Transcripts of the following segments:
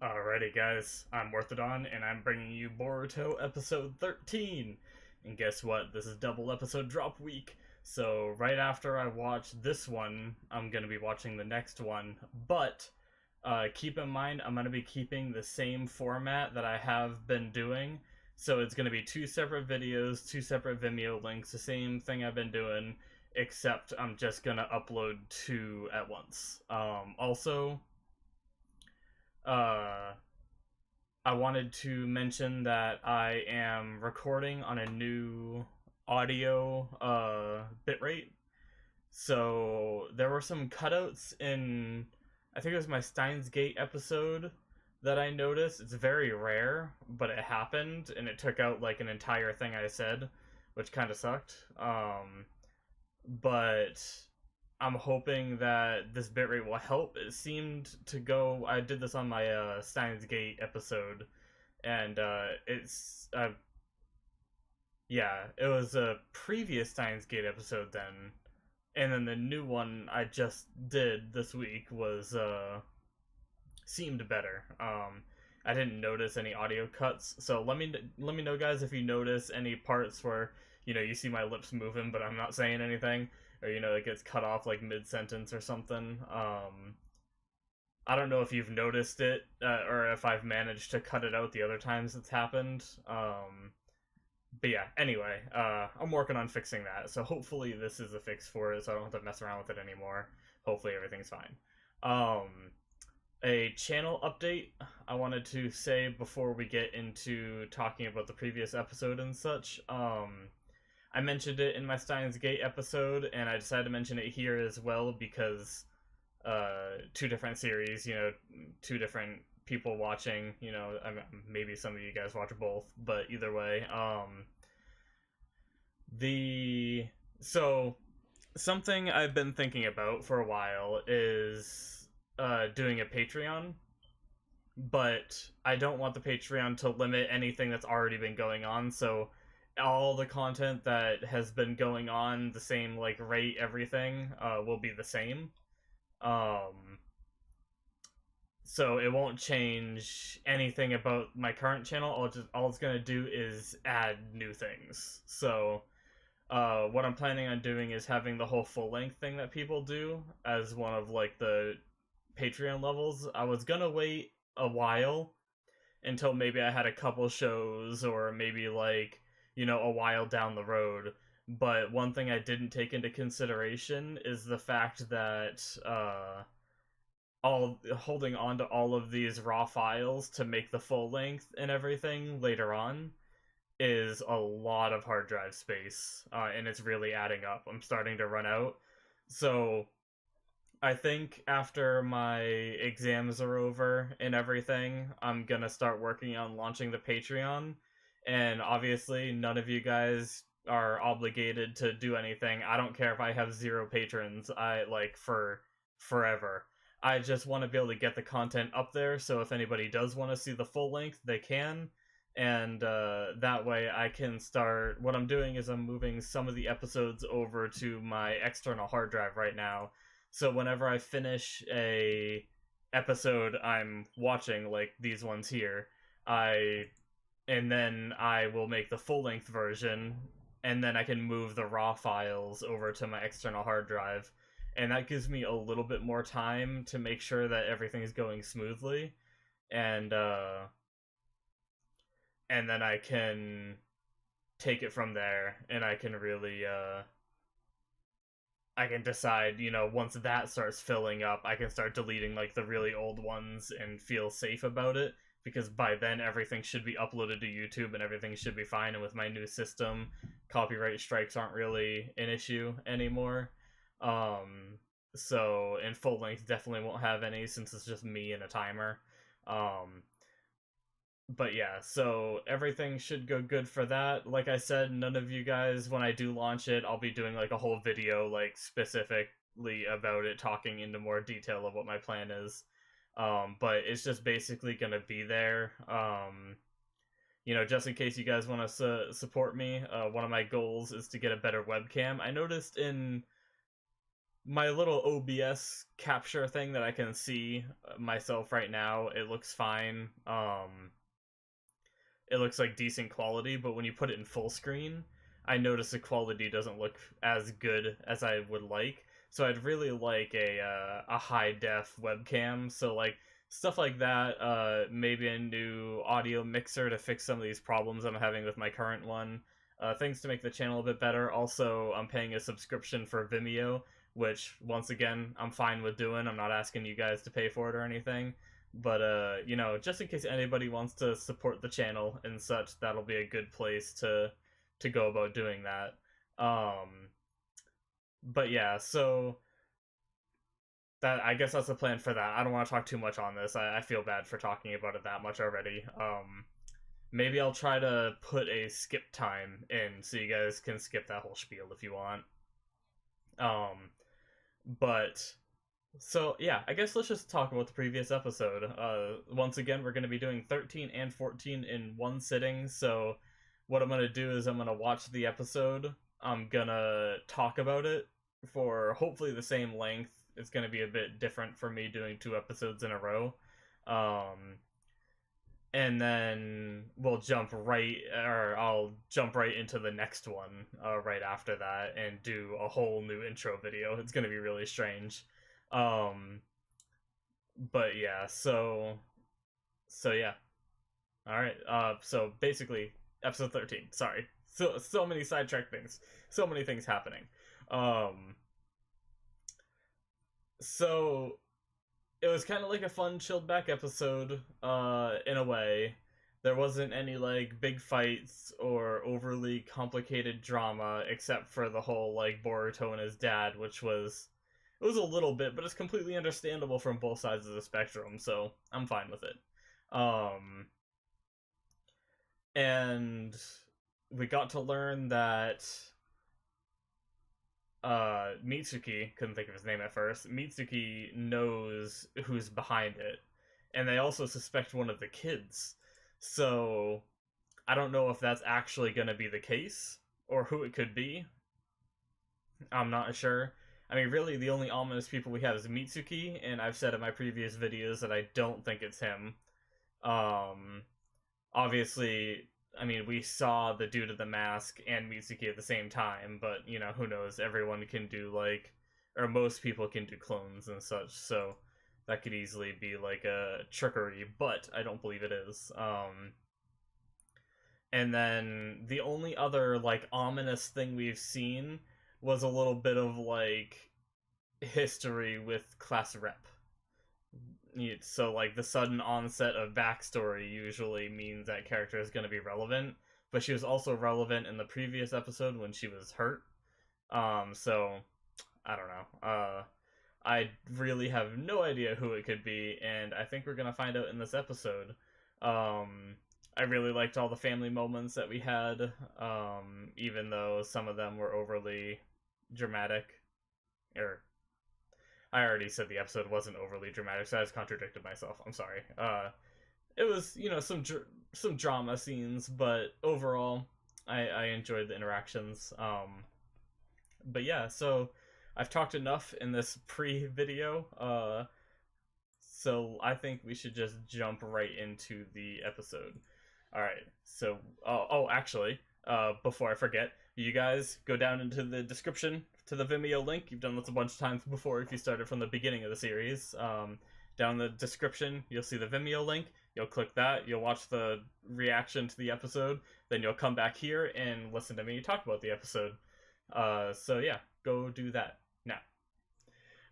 Alrighty, guys, I'm Morthadon, and I'm bringing you Boruto episode 13. And guess what? This is double episode drop week. So, right after I watch this one, I'm going to be watching the next one. But, keep in mind, I'm going to be keeping the same format that I have been doing. So, it's going to be two separate videos, two separate Vimeo links, the same thing I've been doing, except I'm just going to upload two at once. Also, uh, I wanted to mention that I am recording on a new audio bitrate. So there were some cutouts in, I think it was my Steins Gate episode that I noticed. It's very rare, but it happened, and it took out like an entire thing I said, which kind of sucked. But I'm hoping that this bitrate will help. It seemed to go. I did this on my Steins Gate episode, and yeah, it was a previous Steins Gate episode then, and then the new one I just did this week was seemed better. I didn't notice any audio cuts, so let me know, guys, if you notice any parts where you see my lips moving, but I'm not saying anything, or it gets cut off like mid sentence or something. I don't know if you've noticed it, or if I've managed to cut it out the other times it's happened. But yeah, anyway, I'm working on fixing that, so hopefully this is a fix for it, so I don't have to mess around with it anymore. Hopefully everything's fine. A channel update I wanted to say before we get into talking about the previous episode and such. I mentioned it in my Steins Gate episode, and I decided to mention it here as well because two different series, two different people watching, maybe some of you guys watch both, but either way, the so something I've been thinking about for a while is doing a Patreon, but I don't want the Patreon to limit anything that's already been going on, so all the content that has been going on, the same like rate, everything will be the same. um so it won't change anything about my current channel. All it's gonna do is add new things. So what I'm planning on doing is having the whole full length thing that people do as one of like the Patreon levels. I was gonna wait a while until maybe I had a couple shows, or maybe like a while down the road. But one thing I didn't take into consideration is the fact that all holding on to all of these raw files to make the full length and everything later on is a lot of hard drive space, and it's really adding up. I'm starting to run out. So I think after my exams are over and everything, I'm gonna start working on launching the Patreon. And obviously, none of you guys are obligated to do anything. I don't care if I have zero patrons. I like for forever. I just want to be able to get the content up there, so if anybody does want to see the full length, they can. And that way I can start. What I'm doing is I'm moving some of the episodes over to my external hard drive right now, so whenever I finish a episode I'm watching, like these ones here, I and then I will make the full length version, and then I can move the raw files over to my external hard drive, and that gives me a little bit more time to make sure that everything's going smoothly, and then I can take it from there, and I can really I can decide, once that starts filling up, I can start deleting like the really old ones and feel safe about it, because by then everything should be uploaded to YouTube and everything should be fine. And with my new system, copyright strikes aren't really an issue anymore. So in full length definitely won't have any, since it's just me and a timer. But yeah, so everything should go good for that. Like I said, none of you guys, when I do launch it, I'll be doing like a whole video like specifically about it, talking into more detail of what my plan is. But it's just basically gonna be there. Just in case you guys want to support me. One of my goals is to get a better webcam. I noticed in my little OBS capture thing that I can see myself right now, it looks fine. It looks like decent quality, but when you put it in full screen, I notice the quality doesn't look as good as I would like. So I'd really like a high def webcam. So like stuff like that. Maybe a new audio mixer to fix some of these problems I'm having with my current one. Things to make the channel a bit better. Also, I'm paying a subscription for Vimeo, which once again I'm fine with doing. I'm not asking you guys to pay for it or anything. But you know, just in case anybody wants to support the channel and such, that'll be a good place to go about doing that. But yeah, so that I guess that's the plan for that. I don't want to talk too much on this. I feel bad for talking about it that much already. Maybe I'll try to put a skip time in so you guys can skip that whole spiel if you want. But so yeah, I guess let's just talk about the previous episode. Once again, we're going to be doing 13 and 14 in one sitting. So what I'm going to do is I'm going to watch the episode. I'm going to talk about it for hopefully the same length. It's going to be a bit different for me doing 2 episodes in a row. And then I'll jump right into the next one right after that and do a whole new intro video. It's going to be really strange. But yeah, so yeah. All right. So basically, episode 13. Sorry, so many sidetrack things, so many things happening. So it was kind of like a fun, chilled back episode. In a way, there wasn't any like big fights or overly complicated drama, except for the whole like Boruto and his dad, which was it was a little bit, but it's completely understandable from both sides of the spectrum, so I'm fine with it. And we got to learn that Mitsuki, couldn't think of his name at first, Mitsuki knows who's behind it. And they also suspect one of the kids. So I don't know if that's actually going to be the case or who it could be. I'm not sure. I mean, really, the only ominous people we have is Mitsuki, and I've said in my previous videos that I don't think it's him. Obviously, I mean, we saw the dude of the mask and Mitsuki at the same time, but, you know, who knows? Everyone can do, like, or most people can do clones and such, so that could easily be, like, a trickery, but I don't believe it is. And then the only other, like, ominous thing we've seen was a little bit of, like, history with class rep. So, like, the sudden onset of backstory usually means that character is going to be relevant, but she was also relevant in the previous episode when she was hurt. So, I don't know. I really have no idea who it could be, and I think we're going to find out in this episode. I really liked all the family moments that we had, even though some of them were overly dramatic. I already said the episode wasn't overly dramatic, so I just contradicted myself. I'm sorry. It was, you know, some drama scenes, but overall, I enjoyed the interactions. But yeah, so I've talked enough in this pre-video. So I think we should just jump right into the episode. All right. So, actually, before I forget, you guys go down into the description to the Vimeo link. You've done this a bunch of times before if you started from the beginning of the series. Down in the description, you'll see the Vimeo link. You'll click that. You'll watch the reaction to the episode. Then you'll come back here and listen to me talk about the episode. So yeah, go do that now.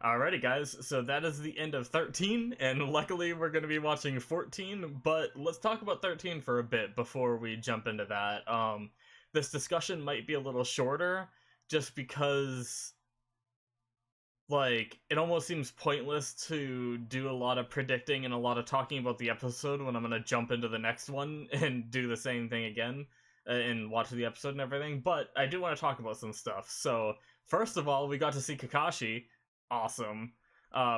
Alrighty, guys, so that is the end of 13, and luckily we're going to be watching 14, but let's talk about 13 for a bit before we jump into that. This discussion might be a little shorter, just because, like, it almost seems pointless to do a lot of predicting and a lot of talking about the episode when I'm going to jump into the next one and do the same thing again, and watch the episode and everything, but I do want to talk about some stuff. So, first of all, we got to see Kakashi. Awesome.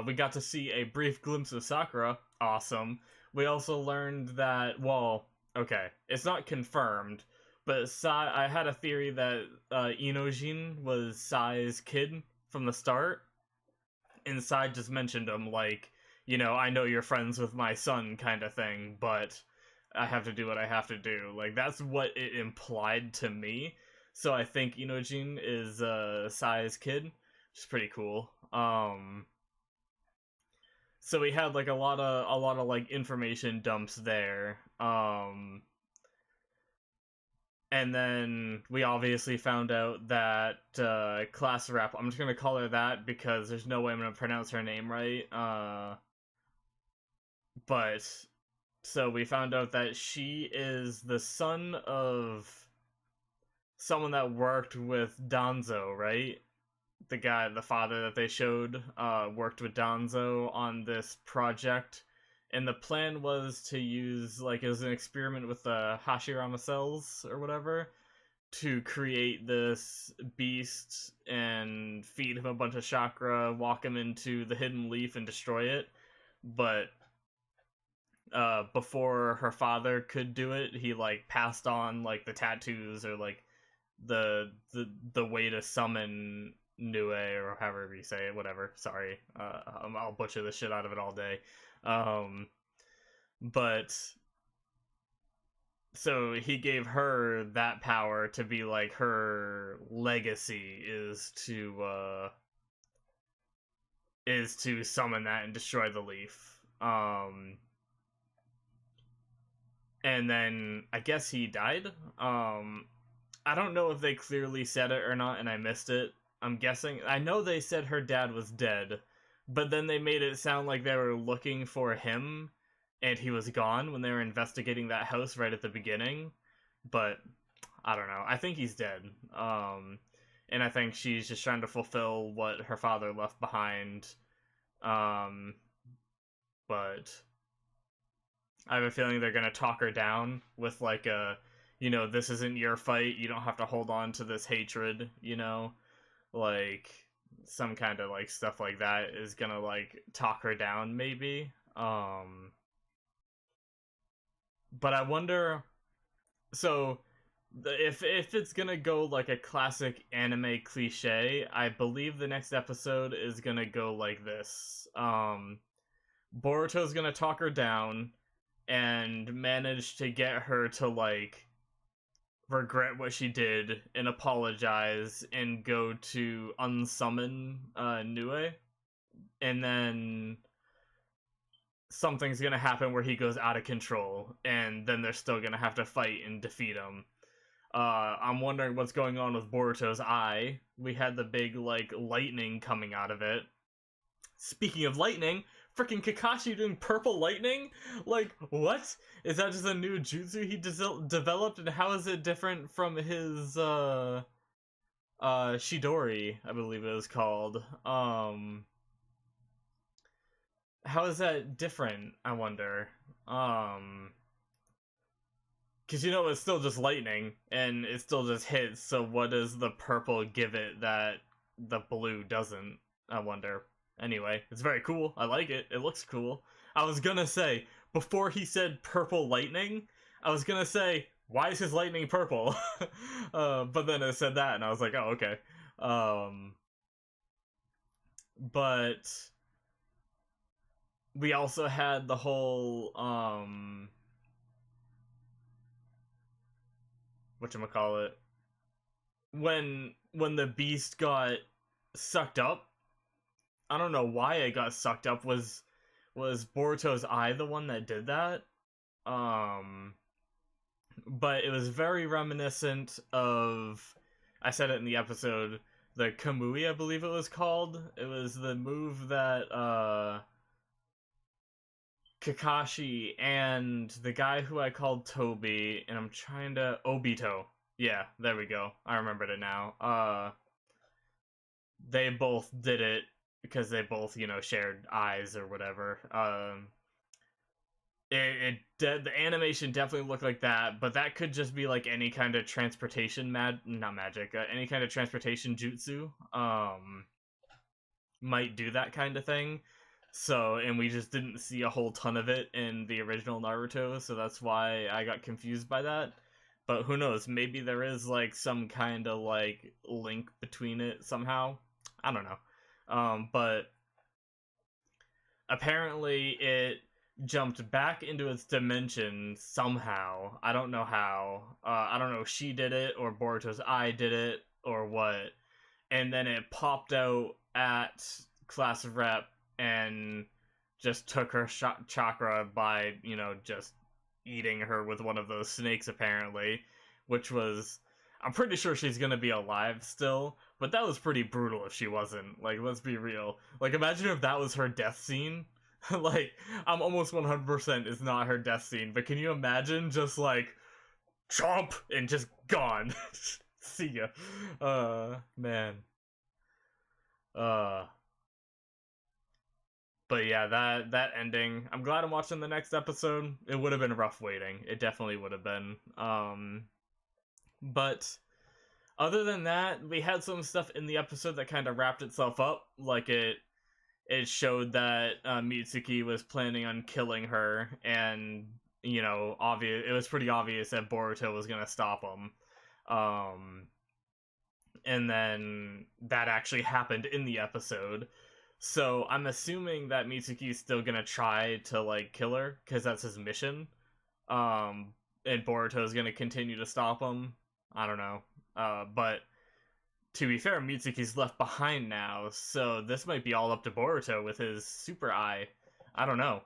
We got to see a brief glimpse of Sakura. Awesome. We also learned that, well, okay, it's not confirmed, but I had a theory that Inojin was Sai's kid from the start. inside just mentioned him like, I know you're friends with my son kind of thing, but I have to do what I have to do. Like, that's what it implied to me. So I think Inojin is Sai's kid, which is pretty cool. So we had like a lot of like information dumps there. And then we obviously found out that class rep, I'm just gonna call her that because there's no way I'm gonna pronounce her name right. But so we found out that she is the son of someone that worked with Danzo, right? The father that they showed, worked with Danzo on this project. And the plan was to use, like, it was an experiment with the Hashirama cells or whatever to create this beast and feed him a bunch of chakra, walk him into the hidden leaf and destroy it. But before her father could do it, he like passed on like the tattoos or like the way to summon Nue or however you say it, whatever. Sorry, I'll butcher the shit out of it all day. But so he gave her that power to be like her legacy is to summon that and destroy the leaf. And then I guess he died. I don't know if they clearly said it or not, and I missed it. I'm guessing. I know they said her dad was dead, but then they made it sound like they were looking for him, and he was gone when they were investigating that house right at the beginning. But I don't know. I think he's dead. And I think she's just trying to fulfill what her father left behind. But I have a feeling they're gonna talk her down with like this isn't your fight. You don't have to hold on to this hatred. Like some kind of like stuff like that is gonna like talk her down maybe. But I wonder. So if it's gonna go like a classic anime cliche, I believe the next episode is gonna go like this. Boruto's gonna talk her down and manage to get her to like regret what she did and apologize and go to unsummon Nue, and then something's gonna happen where he goes out of control, and then they're still gonna have to fight and defeat him. I'm wondering what's going on with Boruto's eye. We had the big like lightning coming out of it. Speaking of lightning, freaking Kakashi doing purple lightning? Like, what? Is that just a new jutsu he developed, and how is it different from his, Shidori, I believe it was called. How is that different, I wonder? Because, it's still just lightning, and it still just hits, so what does the purple give it that the blue doesn't, I wonder? Anyway, it's very cool. I like it. It looks cool. I was gonna say, before he said purple lightning, I was gonna say, why is his lightning purple? But then it said that, and I was like, oh, okay. But we also had the whole, whatchamacallit, when the beast got sucked up. I don't know why it got sucked up. Was Boruto's eye the one that did that? But it was very reminiscent of, I said it in the episode, the Kamui, I believe it was called. It was the move that Kakashi and the guy who I called Toby, and I'm trying to Obito. Yeah, there we go. I remembered it now. They both did it because they both, shared eyes or whatever. The animation definitely looked like that, but that could just be like any kind of transportation not magic, any kind of transportation jutsu. Might do that kind of thing. So, and we just didn't see a whole ton of it in the original Naruto, so that's why I got confused by that. But who knows? Maybe there is like some kind of like link between it somehow. I don't know. But apparently it jumped back into its dimension somehow. I don't know how. I don't know if she did it or Boruto's eye did it or what. And then it popped out at class rep and just took her chakra by, just eating her with one of those snakes, apparently, which was. I'm pretty sure she's gonna be alive still, but that was pretty brutal if she wasn't. Like, let's be real. Like, imagine if that was her death scene. Like, I'm almost 100% it's not her death scene, but can you imagine just like, chomp, and just gone? See ya. Man. Uh, but yeah, that ending. I'm glad I'm watching the next episode. It would have been rough waiting. It definitely would have been. But other than that, we had some stuff in the episode that kind of wrapped itself up. Like it showed that Mitsuki was planning on killing her, and obvious. It was pretty obvious that Boruto was gonna stop him. And then that actually happened in the episode. So I'm assuming that Mitsuki's still gonna try to like kill her because that's his mission. And Boruto's gonna continue to stop him. I don't know. But to be fair, Mitsuki's left behind now, so this might be all up to Boruto with his super eye. I don't know.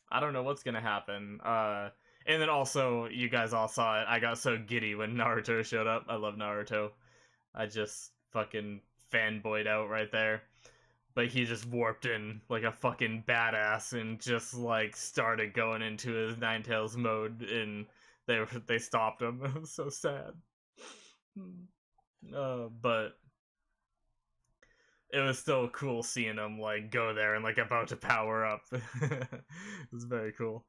I don't know what's gonna happen. And then also, you guys all saw it. I got so giddy when Naruto showed up. I love Naruto. I just fucking fanboyed out right there. But he just warped in like a fucking badass and just like started going into his Ninetales mode, and they stopped him. It was so sad. But it was still cool seeing him like go there and like about to power up. It was very cool.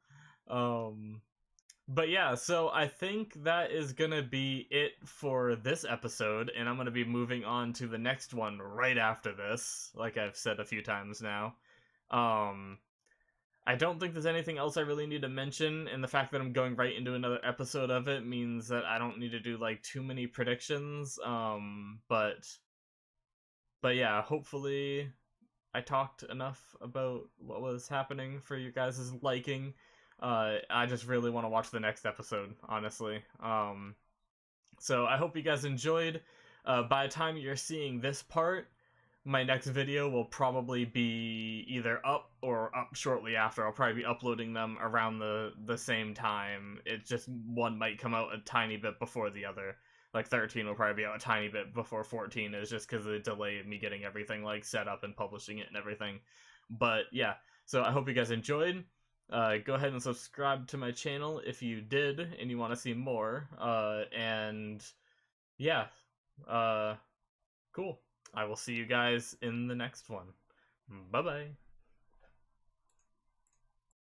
But yeah, so I think that is gonna be it for this episode, and I'm gonna be moving on to the next one right after this, like I've said a few times now. I don't think there's anything else I really need to mention, and the fact that I'm going right into another episode of it means that I don't need to do like too many predictions. But yeah, hopefully I talked enough about what was happening for you guys' liking. I just really want to watch the next episode, honestly. So I hope you guys enjoyed. By the time you're seeing this part, my next video will probably be either up or up shortly after. I'll probably be uploading them around the same time. It just one might come out a tiny bit before the other. Like 13 will probably be out a tiny bit before 14 is just because of the delay of me getting everything like set up and publishing it and everything. But yeah, so I hope you guys enjoyed. Go ahead and subscribe to my channel if you did and you want to see more. And yeah, cool. I will see you guys in the next one. Bye bye.